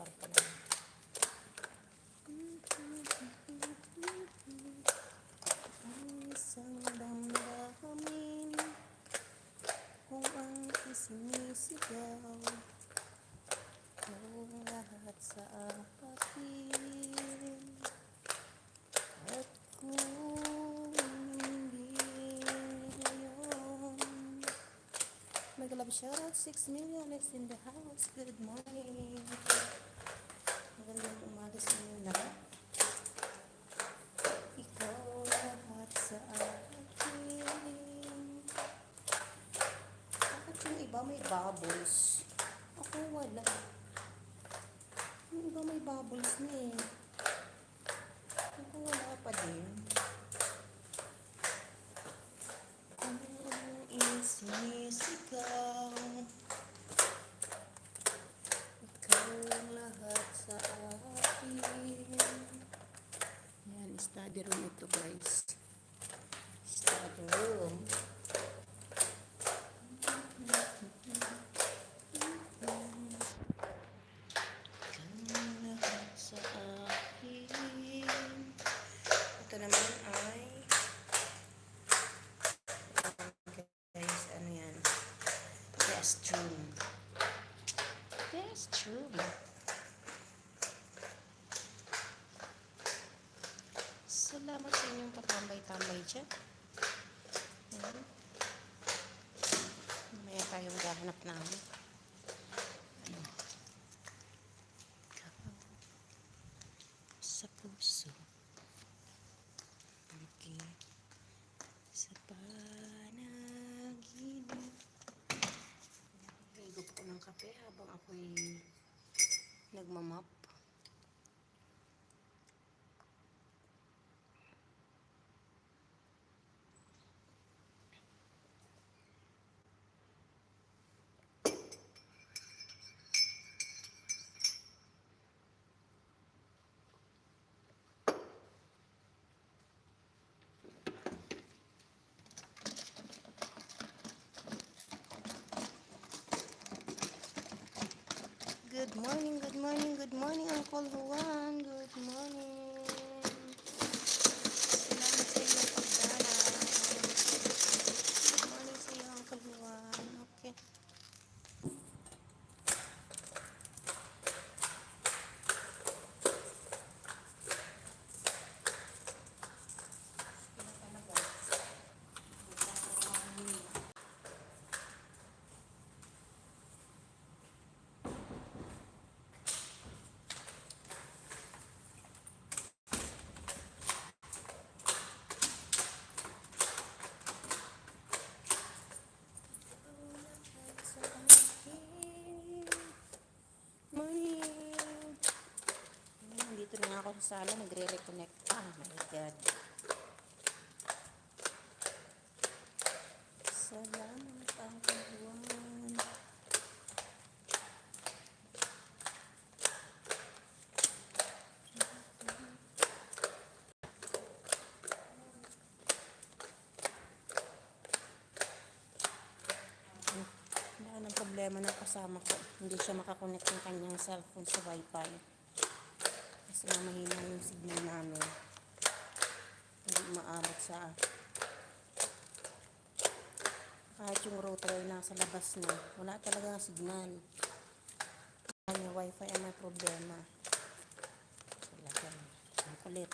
parte na. Ang isang damdamin kung ang isinisigaw kung lahat sa akin at kung hindi ngayon. Mega love shoutout, 6 million is in the house. Good morning. Magandang umaga sa inyo lahat. Ikaw lahat sa akin. Bakit yung iba may bubbles? Ako wala. Yung iba may bubbles na eh. Ako wala pa din. Ang isinisigaw ikaw lahat sa akin. Ayan, study room ito guys. Study room. Sa akin. Ito naman ay guys, ano yan? Restroom. Restroom. Salamat sa inyong patambay-tambay dyan. May tayong gahanap namin. Sa puso. Okay. Sa panaginip. Higop ko ng kape habang ako'y nagmamap. Good morning, good morning, good morning, Uncle Juan. Good morning. Salamat sa iyong pagdala. Good morning sa iyo, Uncle Juan. Okay. Dito na ako sa sala, nagre-reconnect. Oh my God. Salamat ang kaluan. Wala nang problema ng kasama ko. Hindi siya makakonect ng kanyang cellphone sa wifi. Kasi mahina yung signal namin. Hindi maabot sa kahit yung router ay nasa labas na. Wala talaga signal. Yung wifi ay may problema. Talaga. Ang kulit.